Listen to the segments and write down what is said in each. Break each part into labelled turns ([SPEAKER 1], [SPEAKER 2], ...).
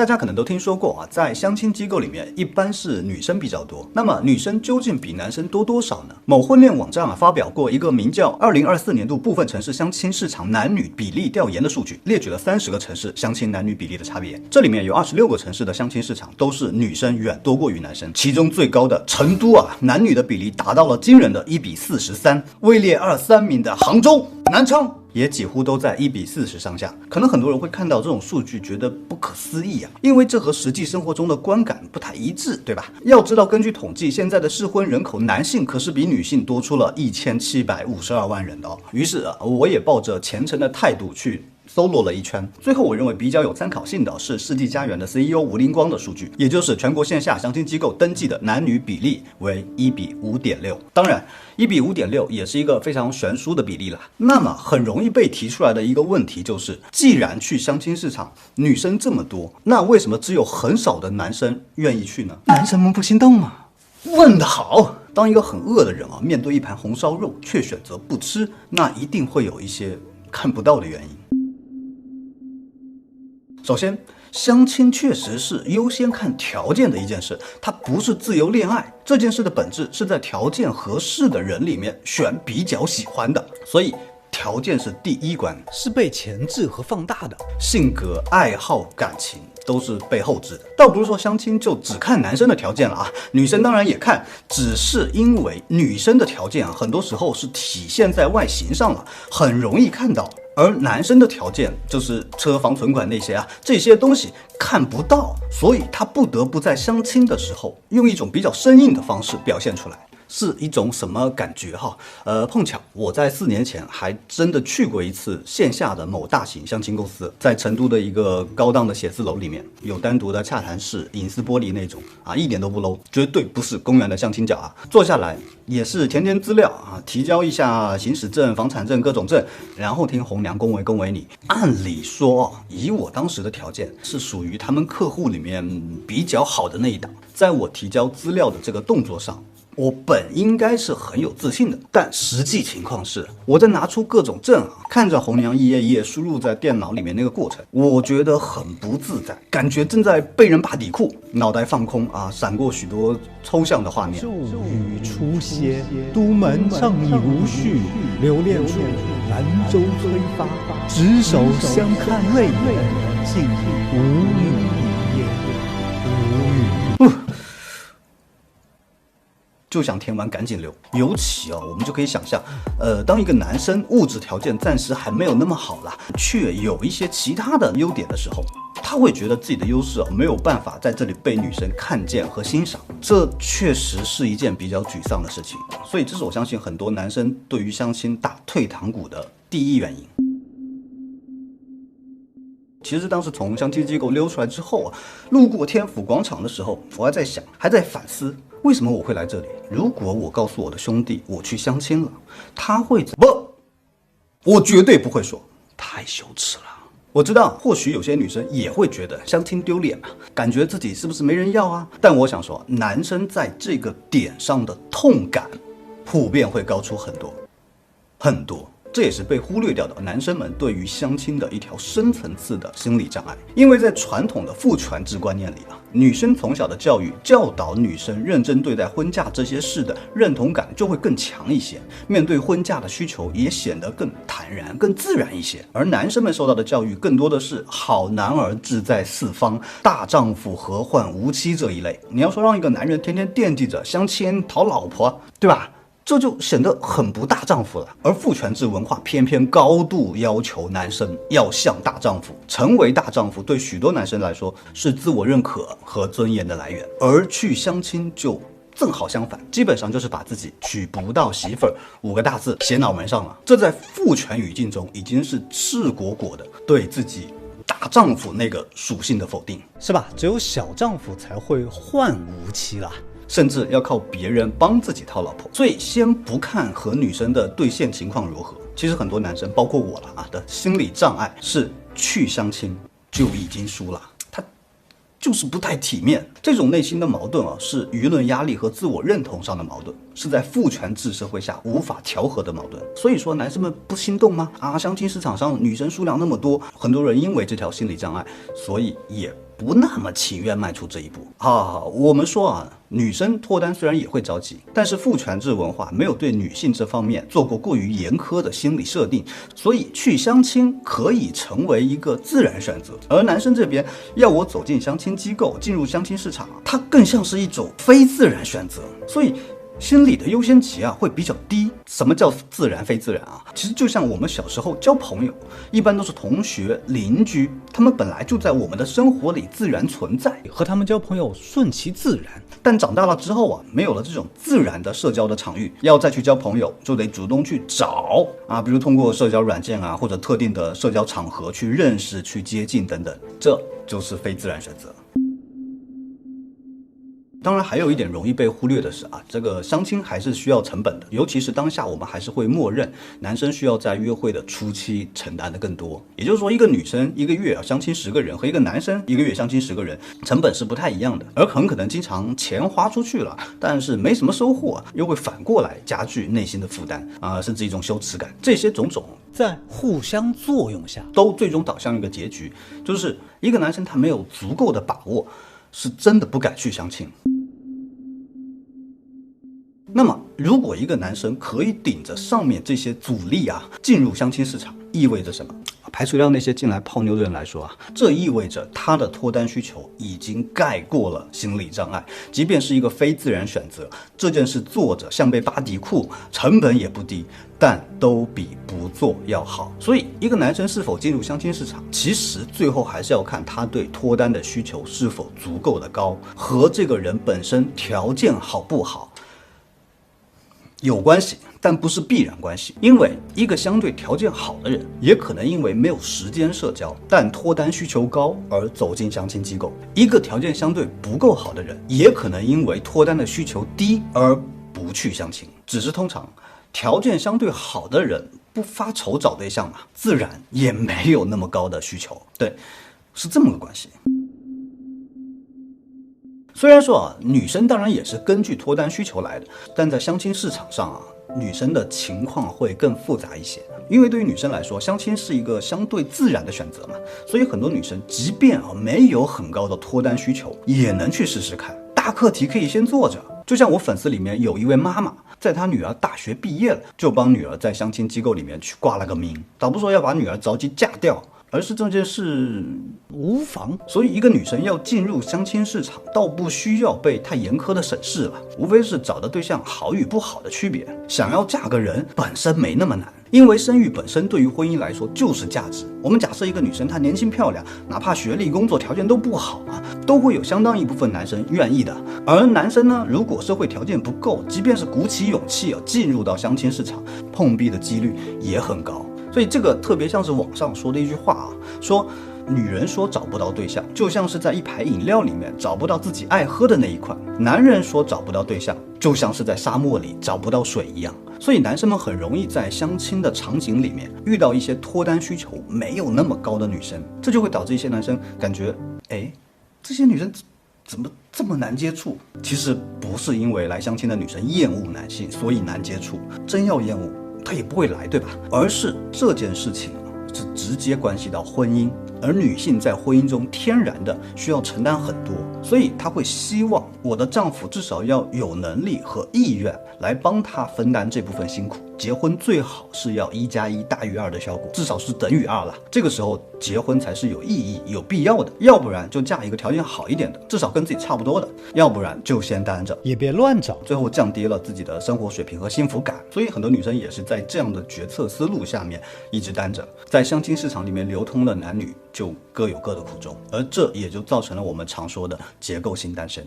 [SPEAKER 1] 大家可能都听说过啊，在相亲机构里面一般是女生比较多。那么女生究竟比男生多多少呢？某婚恋网站发表过一个名叫2024年度部分城市相亲市场男女比例调研的数据，列举了30个城市相亲男女比例的差别。这里面有26个城市的相亲市场都是女生远多过于男生，其中最高的成都男女的比例达到了惊人的1:43，位列23名的杭州、南昌也几乎都在1:40上下。可能很多人会看到这种数据觉得不可思议因为这和实际生活中的观感不太一致，对吧？要知道，根据统计，现在的适婚人口男性可是比女性多出了1752万人的于是我也抱着虔诚的态度去搜罗了一圈，最后我认为比较有参考性的是世纪佳缘的 CEO 吴林光的数据，也就是全国线下相亲机构登记的男女比例为1:5.6。当然1:5.6也是一个非常悬殊的比例了。那么很容易被提出来的一个问题就是，既然去相亲市场女生这么多，那为什么只有很少的男生愿意去呢？男生们不心动吗？问得好！当一个很饿的人面对一盘红烧肉却选择不吃，那一定会有一些看不到的原因。首先，相亲确实是优先看条件的一件事，它不是自由恋爱。这件事的本质是在条件合适的人里面选比较喜欢的，所以条件是第一关，
[SPEAKER 2] 是被前置和放大的。
[SPEAKER 1] 性格、爱好、感情都是被后置的。倒不是说相亲就只看男生的条件了女生当然也看，只是因为女生的条件很多时候是体现在外形上了，很容易看到。而男生的条件就是车房存款那些这些东西看不到，所以他不得不在相亲的时候用一种比较生硬的方式表现出来。是一种什么感觉碰巧我在4年前还真的去过一次线下的某大型相亲公司，在成都的一个高档的写字楼里面，有单独的洽谈室，隐私玻璃那种一点都不 low， 绝对不是公园的相亲角坐下来也是填填资料提交一下行驶证、房产证各种证，然后听红娘恭维你。按理说以我当时的条件是属于他们客户里面比较好的那一档，在我提交资料的这个动作上，我本应该是很有自信的，但实际情况是，我在拿出各种证看着红娘一页一页输入在电脑里面那个过程，我觉得很不自在，感觉正在被人拔底裤，脑袋放空闪过许多抽象的画面。
[SPEAKER 2] 骤雨初歇，都门畅意无绪，留恋处兰舟催发，执手相看泪眼，竟无语一言，无语。
[SPEAKER 1] 就想填完赶紧留。尤其我们就可以想象，当一个男生物质条件暂时还没有那么好了，却有一些其他的优点的时候，他会觉得自己的优势没有办法在这里被女生看见和欣赏，这确实是一件比较沮丧的事情。所以这是我相信很多男生对于相亲打退堂鼓的第一原因。其实当时从相亲机构溜出来之后路过天府广场的时候，我还在想，还在反思，为什么我会来这里？如果我告诉我的兄弟我去相亲了，他会不？我绝对不会说，太羞耻了。我知道或许有些女生也会觉得相亲丢脸感觉自己是不是没人要但我想说，男生在这个点上的痛感普遍会高出很多很多。这也是被忽略掉的男生们对于相亲的一条深层次的心理障碍。因为在传统的父权制观念里女生从小的教育教导女生认真对待婚嫁这些事的认同感就会更强一些，面对婚嫁的需求也显得更坦然更自然一些。而男生们受到的教育更多的是好男儿志在四方，大丈夫何患无妻这一类。你要说让一个男人天天惦记着相亲讨老婆，对吧？这就显得很不大丈夫了。而父权制文化偏偏高度要求男生要像大丈夫，成为大丈夫对许多男生来说是自我认可和尊严的来源，而去相亲就正好相反，基本上就是把自己娶不到媳妇儿5个大字写脑门上了。这在父权语境中已经是赤果果的对自己大丈夫那个属性的否定，
[SPEAKER 2] 是吧？只有小丈夫才会患无妻啦，
[SPEAKER 1] 甚至要靠别人帮自己讨老婆。所以先不看和女生的兑现情况如何，其实很多男生包括我了的心理障碍是去相亲就已经输了，他就是不太体面。这种内心的矛盾是舆论压力和自我认同上的矛盾，是在父权制社会下无法调和的矛盾。所以说男生们不心动吗？相亲市场上女生数量那么多，很多人因为这条心理障碍，所以也不那么情愿迈出这一步我们说女生脱单虽然也会着急，但是父权制文化没有对女性这方面做过过于严苛的心理设定，所以去相亲可以成为一个自然选择。而男生这边要我走进相亲机构，进入相亲市场，它更像是一种非自然选择，所以心理的优先级会比较低。什么叫自然非自然其实就像我们小时候交朋友，一般都是同学邻居，他们本来就在我们的生活里自然存在，
[SPEAKER 2] 和他们交朋友顺其自然。
[SPEAKER 1] 但长大了之后没有了这种自然的社交的场域，要再去交朋友就得主动去找比如通过社交软件或者特定的社交场合去认识去接近等等，这就是非自然选择。当然还有一点容易被忽略的是这个相亲还是需要成本的，尤其是当下我们还是会默认男生需要在约会的初期承担的更多。也就是说，一个女生一个月相亲10个人和一个男生一个月相亲10个人，成本是不太一样的，而很可能经常钱花出去了，但是没什么收获又会反过来加剧内心的负担甚至一种羞耻感。这些种种
[SPEAKER 2] 在互相作用下，
[SPEAKER 1] 都最终导向一个结局，就是一个男生他没有足够的把握，是真的不敢去相亲。那么如果一个男生可以顶着上面这些阻力进入相亲市场，意味着什么？排除掉那些进来泡妞的人来说这意味着他的脱单需求已经盖过了心理障碍。即便是一个非自然选择，这件事做着像被扒底裤，成本也不低，但都比不做要好。所以一个男生是否进入相亲市场，其实最后还是要看他对脱单的需求是否足够的高，和这个人本身条件好不好有关系，但不是必然关系。因为一个相对条件好的人，也可能因为没有时间社交，但脱单需求高而走进相亲机构；一个条件相对不够好的人，也可能因为脱单的需求低而不去相亲。只是通常条件相对好的人不发愁找对象自然也没有那么高的需求。对，是这么个关系。虽然说女生当然也是根据脱单需求来的，但在相亲市场上女生的情况会更复杂一些。因为对于女生来说，相亲是一个相对自然的选择嘛，所以很多女生即便没有很高的脱单需求，也能去试试看。大课题可以先做着。就像我粉丝里面有一位妈妈，在她女儿大学毕业了，就帮女儿在相亲机构里面去挂了个名，倒不说要把女儿着急嫁掉，而是这件事无妨。所以一个女生要进入相亲市场，倒不需要被太严苛的审视了，无非是找的对象好与不好的区别。想要嫁个人本身没那么难，因为生育本身对于婚姻来说就是价值。我们假设一个女生她年轻漂亮，哪怕学历工作条件都不好都会有相当一部分男生愿意的。而男生呢，如果社会条件不够，即便是鼓起勇气进入到相亲市场，碰壁的几率也很高。所以这个特别像是网上说的一句话说女人说找不到对象，就像是在一排饮料里面找不到自己爱喝的那一款；男人说找不到对象，就像是在沙漠里找不到水一样。所以男生们很容易在相亲的场景里面遇到一些脱单需求没有那么高的女生，这就会导致一些男生感觉这些女生怎么这么难接触。其实不是因为来相亲的女生厌恶男性所以难接触，真要厌恶她也不会来，对吧？而是这件事情是直接关系到婚姻，而女性在婚姻中天然的需要承担很多，所以她会希望我的丈夫至少要有能力和意愿来帮她分担这部分辛苦。结婚最好是要1+1大于2的效果，至少是等于2了。这个时候结婚才是有意义有必要的，要不然就嫁一个条件好一点的，至少跟自己差不多的，要不然就先单着，
[SPEAKER 2] 也别乱找，
[SPEAKER 1] 最后降低了自己的生活水平和幸福感。所以很多女生也是在这样的决策思路下面一直单着，在相亲市场里面流通的男女就各有各的苦衷，而这也就造成了我们常说的结构性单身。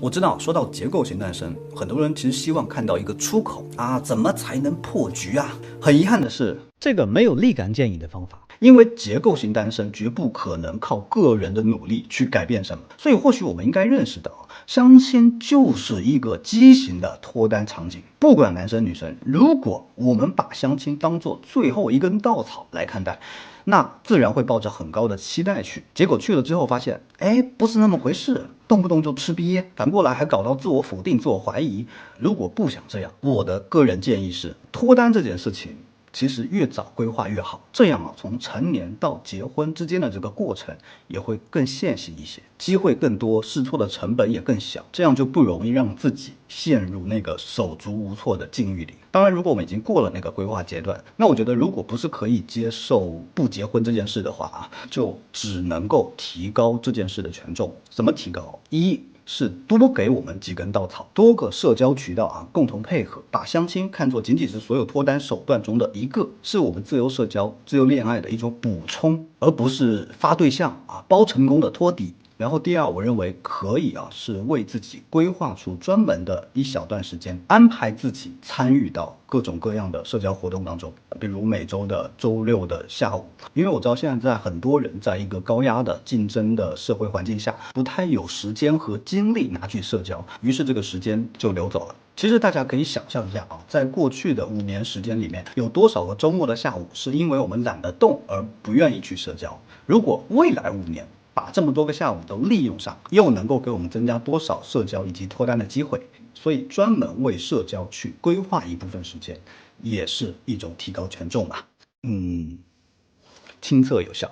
[SPEAKER 1] 我知道说到结构型单身，很多人其实希望看到一个出口怎么才能破局很遗憾的是，
[SPEAKER 2] 这个没有立竿见影的方法，
[SPEAKER 1] 因为结构型单身绝不可能靠个人的努力去改变什么。所以或许我们应该认识到，相亲就是一个畸形的脱单场景。不管男生女生，如果我们把相亲当作最后一根稻草来看待，那自然会抱着很高的期待去，结果去了之后发现不是那么回事，动不动就吃瘪，反过来还搞到自我否定自我怀疑。如果不想这样，我的个人建议是，脱单这件事情其实越早规划越好，这样啊，从成年到结婚之间的这个过程也会更线性一些，机会更多，试错的成本也更小，这样就不容易让自己陷入那个手足无措的境遇里。当然，如果我们已经过了那个规划阶段，那我觉得如果不是可以接受不结婚这件事的话啊，就只能够提高这件事的权重。怎么提高？一是多给我们几根稻草，多个社交渠道啊，共同配合，把相亲看作仅仅是所有脱单手段中的一个，是我们自由社交、自由恋爱的一种补充，而不是发对象啊，包成功的托底。然后第二，我认为可以啊，是为自己规划出专门的一小段时间，安排自己参与到各种各样的社交活动当中，比如每周的周六的下午。因为我知道现在很多人在一个高压的竞争的社会环境下，不太有时间和精力拿去社交，于是这个时间就流走了。其实大家可以想象一下啊，在过去的5年时间里面，有多少个周末的下午是因为我们懒得动而不愿意去社交？如果未来5年把这么多个下午都利用上，又能够给我们增加多少社交以及脱单的机会？所以专门为社交去规划一部分时间，也是一种提高权重吧。亲测有效。